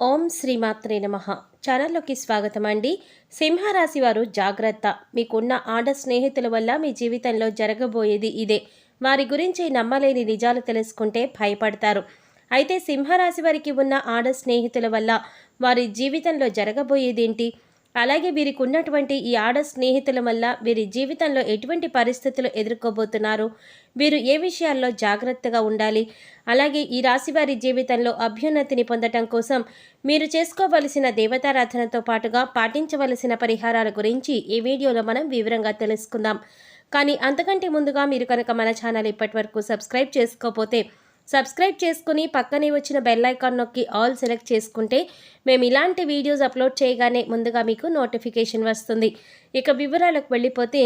ఓం శ్రీమాత్రే నమః. ఛానల్లోకి స్వాగతం అండి. సింహరాశి వారు జాగ్రత్త. మీకున్న ఆడ స్నేహితుల వల్ల మీ జీవితంలో జరగబోయేది ఇదే. వారి గురించి నమ్మలేని నిజాలు తెలుసుకుంటే భయపడతారు. అయితే సింహరాశి వారికి ఉన్న ఆడ స్నేహితుల వల్ల వారి జీవితంలో జరగబోయేదేంటి? అలాగే వీరికి ఉన్నటువంటి ఈ ఆడ స్నేహితుల వల్ల వీరి జీవితంలో ఎటువంటి పరిస్థితులు ఎదుర్కోబోతున్నారు, వీరు ఏ విషయాల్లో జాగ్రత్తగా ఉండాలి, అలాగే ఈ రాశి వారి జీవితంలో అభ్యున్నతిని పొందటం కోసం మీరు చేసుకోవలసిన దేవతారాధనతో పాటుగా పాటించవలసిన పరిహారాల గురించి ఈ వీడియోలో మనం వివరంగా తెలుసుకుందాం. కానీ అంతకంటే ముందుగా మీరు కనుక మన ఛానల్ ఇప్పటివరకు సబ్స్క్రైబ్ చేసుకోకపోతే సబ్స్క్రైబ్ చేసుకుని పక్కనే వచ్చిన బెల్ ఐకాన్ నొక్కి ఆల్ సెలెక్ట్ చేసుకుంటే మేము ఇలాంటి వీడియోస్ అప్లోడ్ చేయగానే ముందుగా మీకు నోటిఫికేషన్ వస్తుంది. ఇక వివరాలకు వెళ్ళిపోతే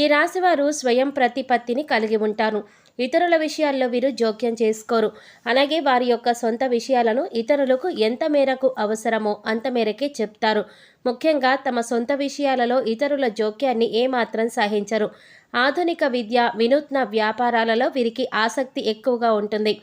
ఈ రాశివారు స్వయం ప్రతిపత్తిని కలిగి ఉంటారు. ఇతరుల విషయాల్లో వీరు జోక్యం చేసుకోరు. అలాగే వారి యొక్క సొంత విషయాలను ఇతరులకు ఎంత మేరకు అవసరమో అంత మేరకే చెప్తారు. ముఖ్యంగా తమ సొంత విషయాలలో ఇతరుల జోక్యాన్ని ఏమాత్రం సహించరు. ఆధునిక విద్య, వినూత్న వ్యాపారాలలో వీరికి ఆసక్తి ఎక్కువగా ఉంటుంది.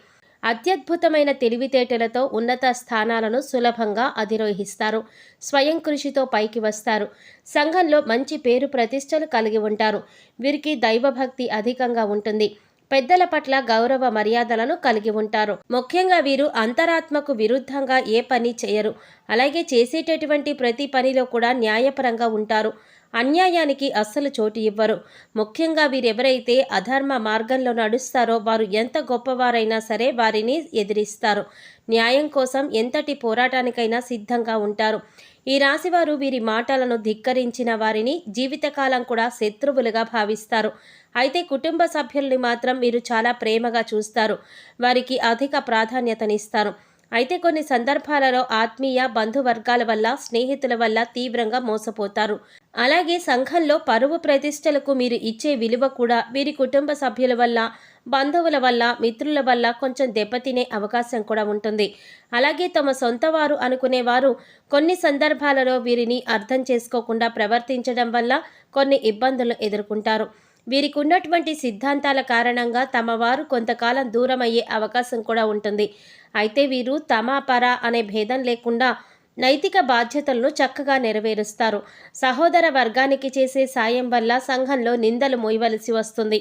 అత్యద్భుతమైన తెలివితేటలతో ఉన్నత స్థానాలను సులభంగా అధిరోహిస్తారు. స్వయం కృషితో పైకి వస్తారు. సంఘంలో మంచి పేరు ప్రతిష్టలు కలిగి ఉంటారు. వీరికి దైవభక్తి అధికంగా ఉంటుంది. పెద్దల పట్ల గౌరవ మర్యాదలను కలిగి ఉంటారు. ముఖ్యంగా వీరు అంతరాత్మకు విరుద్ధంగా ఏ పని చేయరు. అలాగే చేసేటటువంటి ప్రతి పనిలో కూడా న్యాయపరంగా ఉంటారు. అన్యాయానికి అస్సలు చోటు ఇవ్వరు. ముఖ్యంగా వీరెవరైతే అధర్మ మార్గంలో నడుస్తారో వారు ఎంత గొప్పవారైనా సరే వారిని ఎదిరిస్తారు. న్యాయం కోసం ఎంతటి పోరాటానికైనా సిద్ధంగా ఉంటారు. ఈ రాశివారు వీరి మాటలను ధిక్కరించిన వారిని జీవితకాలం కూడా శత్రువులుగా భావిస్తారు. అయితే కుటుంబ సభ్యుల్ని మాత్రం వీరు చాలా ప్రేమగా చూస్తారు. వారికి అధిక ప్రాధాన్యతనిస్తారు. అయితే కొన్ని సందర్భాలలో ఆత్మీయ బంధువర్గాల వల్ల, స్నేహితుల వల్ల తీవ్రంగా మోసపోతారు. అలాగే సంఘంలో పరువు ప్రతిష్టలకు మీరు ఇచ్చే విలువ కూడా వీరి కుటుంబ సభ్యుల వల్ల, బంధువుల వల్ల, మిత్రుల వల్ల కొంచెం దెబ్బతినే అవకాశం కూడా ఉంటుంది. అలాగే తమ సొంత వారు అనుకునేవారు కొన్ని సందర్భాలలో వీరిని అర్థం చేసుకోకుండా ప్రవర్తించడం వల్ల కొన్ని ఇబ్బందులు ఎదుర్కొంటారు. వీరికి ఉన్నటువంటి సిద్ధాంతాల కారణంగా తమ వారు కొంతకాలం దూరం అయ్యే అవకాశం కూడా ఉంటుంది. అయితే వీరు తమ పర అనే భేదం లేకుండా నైతిక బాధ్యతలను చక్కగా నెరవేరుస్తారు. సహోదర వర్గానికి చేసే సాయం వల్ల సంఘంలో నిందలు మోయవలసి వస్తుంది.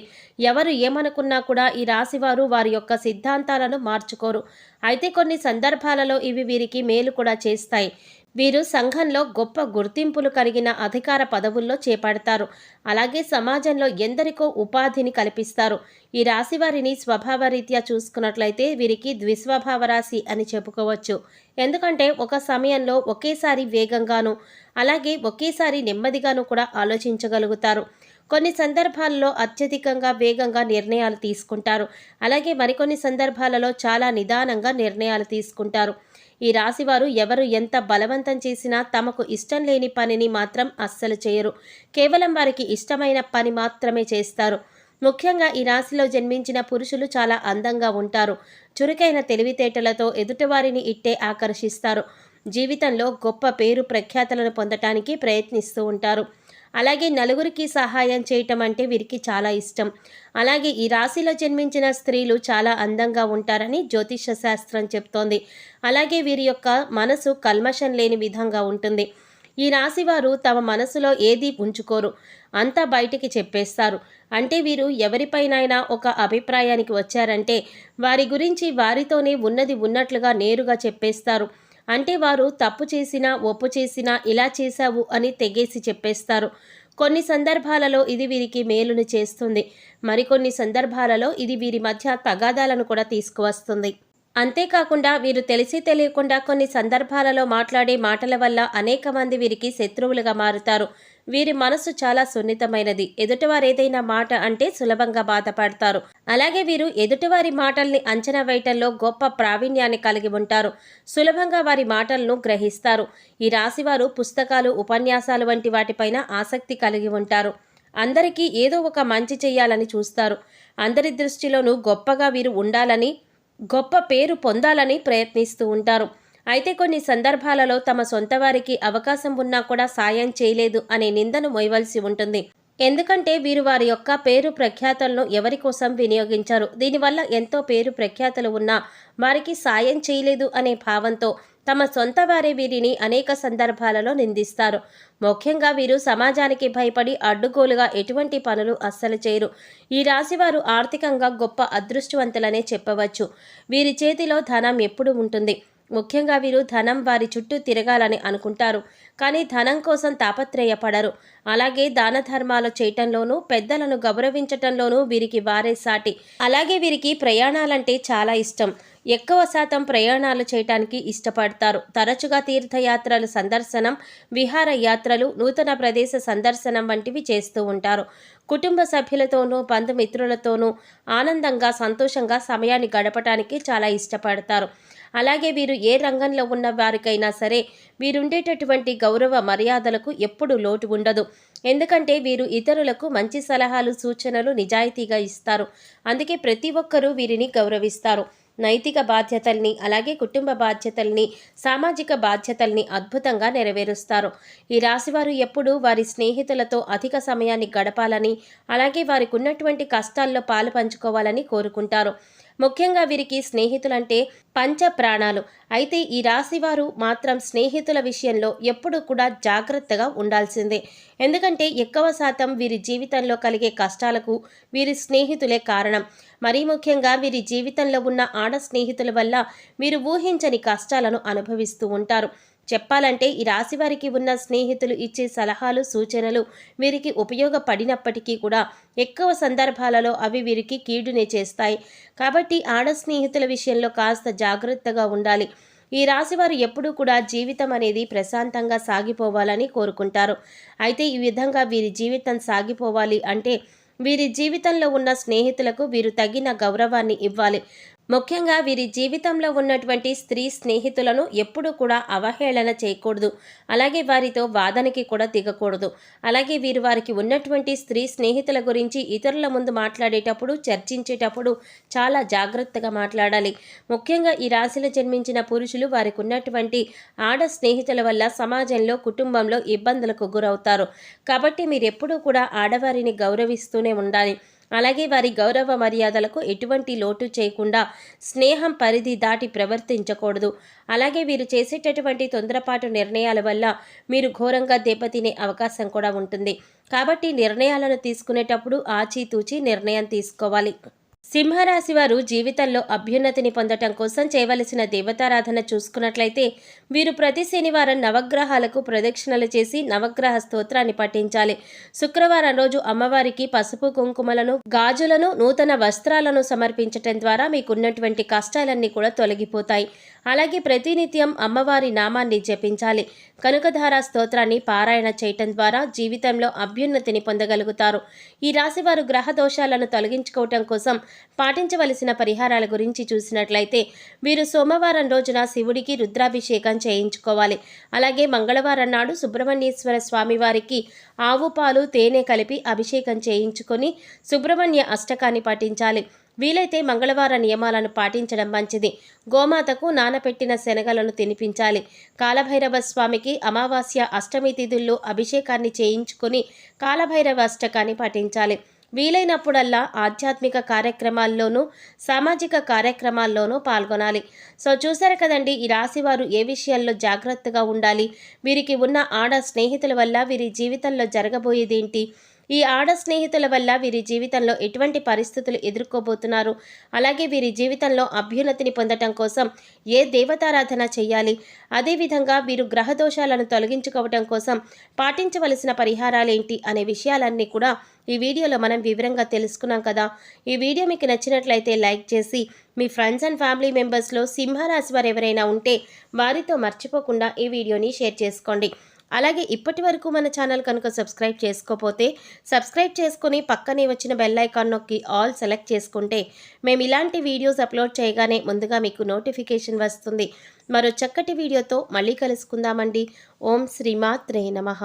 ఎవరు ఏమనుకున్నా కూడా ఈ రాశివారు వారి యొక్క సిద్ధాంతాలను మార్చుకోరు. అయితే కొన్ని సందర్భాలలో ఇవి వీరికి మేలు కూడా చేస్తాయి. వీరు సంఘంలో గొప్ప గుర్తింపులు కలిగిన అధికార పదవుల్లో చేపడతారు. అలాగే సమాజంలో ఎందరికో ఉపాధిని కల్పిస్తారు. ఈ రాశి వారిని స్వభావరీత్యా చూసుకున్నట్లయితే వీరికి ద్విస్వభావ రాశి అని చెప్పుకోవచ్చు. ఎందుకంటే ఒక సమయంలో ఒకేసారి వేగంగాను, అలాగే ఒకేసారి నెమ్మదిగాను కూడా ఆలోచించగలుగుతారు. కొన్ని సందర్భాలలో అత్యధికంగా వేగంగా నిర్ణయాలు తీసుకుంటారు. అలాగే మరికొన్ని సందర్భాలలో చాలా నిదానంగా నిర్ణయాలు తీసుకుంటారు. ఈ రాశివారు ఎవరు ఎంత బలవంతం చేసినా తమకు ఇష్టం లేని పనిని మాత్రం అస్సలు చేయరు. కేవలం వారికి ఇష్టమైన పని మాత్రమే చేస్తారు. ముఖ్యంగా ఈ రాశిలో జన్మించిన పురుషులు చాలా అందంగా ఉంటారు. చురుకైన తెలివితేటలతో ఎదుటివారిని ఇట్టే ఆకర్షిస్తారు. జీవితంలో గొప్ప పేరు ప్రఖ్యాతలను పొందటానికి ప్రయత్నిస్తూ ఉంటారు. అలాగే నలుగురికి సహాయం చేయటం అంటే వీరికి చాలా ఇష్టం. అలాగే ఈ రాశిలో జన్మించిన స్త్రీలు చాలా అందంగా ఉంటారని జ్యోతిష శాస్త్రం చెప్తోంది. అలాగే వీరి యొక్క మనసు కల్మషం లేని విధంగా ఉంటుంది. ఈ రాశివారు తమ మనసులో ఏదీ ఉంచుకోరు, అంతా బయటికి చెప్పేస్తారు. అంటే వీరు ఎవరిపైనైనా ఒక అభిప్రాయానికి వచ్చారంటే వారి గురించి వారితోనే ఉన్నది ఉన్నట్లుగా నేరుగా చెప్పేస్తారు. అంటే వారు తప్పు చేసినా, ఒప్పు చేసినా ఇలా చేశావు అని తెగేసి చెప్పేస్తారు. కొన్ని సందర్భాలలో ఇది వీరికి మేలును చేస్తుంది. మరికొన్ని సందర్భాలలో ఇది వీరి మధ్య తగాదాలను కూడా తీసుకువస్తుంది. అంతేకాకుండా వీరు తెలిసి తెలియకుండా కొన్ని సందర్భాలలో మాట్లాడే మాటల వల్ల అనేక మంది వీరికి శత్రువులుగా మారుతారు. వీరి మనసు చాలా సున్నితమైనది. ఎదుటివారు ఏదైనా మాట అంటే సులభంగా బాధపడతారు. అలాగే వీరు ఎదుటివారి మాటల్ని అంచనా వేయటంలో గొప్ప ప్రావీణ్యాన్ని కలిగి ఉంటారు. సులభంగా వారి మాటలను గ్రహిస్తారు. ఈ రాశివారు పుస్తకాలు, ఉపన్యాసాలు వంటి వాటిపైన ఆసక్తి కలిగి ఉంటారు. అందరికీ ఏదో ఒక మంచి చేయాలని చూస్తారు. అందరి దృష్టిలోనూ గొప్పగా వీరు ఉండాలని, గొప్ప పేరు పొందాలని ప్రయత్నిస్తూ ఉంటారు. అయితే కొన్ని సందర్భాలలో తమ సొంత వారికి అవకాశం ఉన్నా కూడా సాయం చేయలేదు అనే నిందను మోయవలసి ఉంటుంది. ఎందుకంటే వీరు వారి యొక్క పేరు ప్రఖ్యాతలను ఎవరి కోసం వినియోగించారు. దీనివల్ల ఎంతో పేరు ప్రఖ్యాతలు ఉన్నా వారికి సాయం చేయలేదు అనే భావంతో తమ సొంత వారే వీరిని అనేక సందర్భాలలో నిందిస్తారు. ముఖ్యంగా వీరు సమాజానికి భయపడి అడ్డుగోలుగా ఎటువంటి పనులు అస్సలు చేయరు. ఈ రాశివారు ఆర్థికంగా గొప్ప అదృష్టవంతులనే చెప్పవచ్చు. వీరి చేతిలో ధనం ఎప్పుడు ఉంటుంది. ముఖ్యంగా వీరు ధనం వారి చుట్టూ తిరగాలని అనుకుంటారు, కానీ ధనం కోసం తాపత్రయపడరు. అలాగే దాన ధర్మాలు చేయటంలోనూ పెద్దలను గౌరవించటంలోనూ వీరికి వారే సాటి. అలాగే వీరికి ప్రయాణాలంటే చాలా ఇష్టం. ఎక్కువ శాతం ప్రయాణాలు చేయటానికి ఇష్టపడతారు. తరచుగా తీర్థయాత్రలు సందర్శనం, విహార యాత్రలు, నూతన ప్రదేశ సందర్శనం వంటివి చేస్తూ ఉంటారు. కుటుంబ సభ్యులతోనూ బంధుమిత్రులతోనూ ఆనందంగా సంతోషంగా సమయాన్ని గడపటానికి చాలా ఇష్టపడతారు. అలాగే వీరు ఏ రంగంలో ఉన్న వారికైనా సరే వీరుండేటటువంటి గౌరవ మర్యాదలకు ఎప్పుడు లోటు ఉండదు. ఎందుకంటే వీరు ఇతరులకు మంచి సలహాలు సూచనలు నిజాయితీగా ఇస్తారు. అందుకే ప్రతి ఒక్కరూ వీరిని గౌరవిస్తారు. నైతిక బాధ్యతల్ని, అలాగే కుటుంబ బాధ్యతల్ని, సామాజిక బాధ్యతల్ని అద్భుతంగా నెరవేరుస్తారు. ఈ రాశివారు ఎప్పుడూ వారి స్నేహితులతో అధిక సమయాన్ని గడపాలని, అలాగే వారికి ఉన్నటువంటి కష్టాల్లో పాలు పంచుకోవాలని కోరుకుంటారు. ముఖ్యంగా వీరికి స్నేహితులంటే పంచ ప్రాణాలు. అయితే ఈ రాశివారు మాత్రం స్నేహితుల విషయంలో ఎప్పుడూ కూడా జాగ్రత్తగా ఉండాల్సిందే. ఎందుకంటే ఎక్కువ శాతం వీరి జీవితంలో కలిగే కష్టాలకు వీరి స్నేహితులే కారణం. మరీ ముఖ్యంగా వీరి జీవితంలో ఉన్న ఆడ స్నేహితుల వల్ల వీరు ఊహించని కష్టాలను అనుభవిస్తూ ఉంటారు. చెప్పాలంటే ఈ రాశివారికి ఉన్న స్నేహితులు ఇచ్చే సలహాలు సూచనలు వీరికి ఉపయోగపడినప్పటికీ కూడా ఎక్కువ సందర్భాలలో అవి వీరికి కీడునే చేస్తాయి. కాబట్టి ఆడ స్నేహితుల విషయంలో కాస్త జాగ్రత్తగా ఉండాలి. ఈ రాశివారు ఎప్పుడూ కూడా జీవితం అనేది ప్రశాంతంగా సాగిపోవాలని కోరుకుంటారు. అయితే ఈ విధంగా వీరి జీవితం సాగిపోవాలి అంటే వీరి జీవితంలో ఉన్న స్నేహితులకు వీరు తగిన గౌరవాన్ని ఇవ్వాలి. ముఖ్యంగా వీరి జీవితంలో ఉన్నటువంటి స్త్రీ స్నేహితులను ఎప్పుడూ కూడా అవహేళన చేయకూడదు. అలాగే వారితో వాదనకి కూడా దిగకూడదు. అలాగే వీరు వారికి ఉన్నటువంటి స్త్రీ స్నేహితుల గురించి ఇతరుల ముందు మాట్లాడేటప్పుడు, చర్చించేటప్పుడు చాలా జాగ్రత్తగా మాట్లాడాలి. ముఖ్యంగా ఈ రాశిలో జన్మించిన పురుషులు వారికి ఉన్నటువంటి ఆడ స్నేహితుల వల్ల సమాజంలో, కుటుంబంలో ఇబ్బందులకు గురవుతారు. కాబట్టి మీరు ఎప్పుడూ కూడా ఆడవారిని గౌరవిస్తూనే ఉండాలి. అలాగే వారి గౌరవ మర్యాదలకు ఎటువంటి లోటు చేయకుండా స్నేహం పరిధి దాటి ప్రవర్తించకూడదు. అలాగే వీరు చేసేటటువంటి తొందరపాటు నిర్ణయాల వల్ల మీరు ఘోరంగా దెబ్బతినే అవకాశం కూడా ఉంటుంది. కాబట్టి నిర్ణయాలను తీసుకునేటప్పుడు ఆచితూచి నిర్ణయం తీసుకోవాలి. సింహరాశి వారు జీవితంలో అభ్యున్నతిని పొందటం కోసం చేయవలసిన దేవతారాధన చూసుకున్నట్లయితే వీరు ప్రతి శనివారం నవగ్రహాలకు ప్రదక్షిణలు చేసి నవగ్రహ స్తోత్రాన్ని పఠించాలి. శుక్రవారం రోజు అమ్మవారికి పసుపు కుంకుమలను, గాజులను, నూతన వస్త్రాలను సమర్పించటం ద్వారా మీకున్నటువంటి కష్టాలన్నీ కూడా తొలగిపోతాయి. అలాగే ప్రతినిత్యం అమ్మవారి నామాన్ని జపించాలి. కనకధార స్తోత్రాన్ని పారాయణ చేయటం ద్వారా జీవితంలో అభ్యున్నతిని పొందగలుగుతారు. ఈ రాశివారు గ్రహ దోషాలను తొలగించుకోవటం కోసం పాటించవలసిన పరిహారాల గురించి చూసినట్లయితే వీరు సోమవారం రోజున శివుడికి రుద్రాభిషేకం చేయించుకోవాలి. అలాగే మంగళవారం నాడు సుబ్రహ్మణ్యేశ్వర స్వామి వారికి ఆవు పాలు, తేనె కలిపి అభిషేకం చేయించుకొని సుబ్రహ్మణ్య అష్టకాన్ని పఠించాలి. వీలైతే మంగళవార నియమాలను పాటించడం మంచిది. గోమాతకు నానపెట్టిన శనగలను తినిపించాలి. కాలభైరవ స్వామికి అమావాస్య, అష్టమి తిథుల్లో అభిషేకాన్ని చేయించుకొని కాలభైరవ అష్టకాన్ని పఠించాలి. వీలైనప్పుడల్లా ఆధ్యాత్మిక కార్యక్రమాల్లోనూ, సామాజిక కార్యక్రమాల్లోనూ పాల్గొనాలి. సో చూసారు కదండి, ఈ రాశివారు ఏ విషయాల్లో జాగ్రత్తగా ఉండాలి, వీరికి ఉన్న ఆడ స్నేహితుల వల్ల వీరి జీవితంలో జరగబోయేదేంటి, ఈ ఆడ స్నేహితుల వల్ల వీరి జీవితంలో ఎటువంటి పరిస్థితులు ఎదుర్కోబోతున్నారు, అలాగే వీరి జీవితంలో అభ్యున్నతిని పొందటం కోసం ఏ దేవతారాధన చేయాలి, అదేవిధంగా వీరు గ్రహదోషాలను తొలగించుకోవటం కోసం పాటించవలసిన పరిహారాలేంటి అనే విషయాలన్నీ కూడా ఈ వీడియోలో మనం వివరంగా తెలుసుకున్నాం కదా. ఈ వీడియో మీకు నచ్చినట్లయితే లైక్ చేసి మీ ఫ్రెండ్స్ అండ్ ఫ్యామిలీ మెంబర్స్లో సింహరాశి వారు ఎవరైనా ఉంటే వారితో మర్చిపోకుండా ఈ వీడియోని షేర్ చేసుకోండి. అలాగే ఇప్పటి వరకు మన ఛానల్ కనుక సబ్స్క్రైబ్ చేసుకోకపోతే సబ్స్క్రైబ్ చేసుకొని పక్కనే వచ్చిన బెల్ ఐకాన్ నొక్కి ఆల్ సెలెక్ట్ చేసుకుంటే మేము ఇలాంటి వీడియోస్ అప్లోడ్ చేయగానే ముందుగా మీకు నోటిఫికేషన్ వస్తుంది. మరో చక్కటి వీడియోతో మళ్ళీ కలుసుకుందామండి. ఓం శ్రీమాత్రే నమః.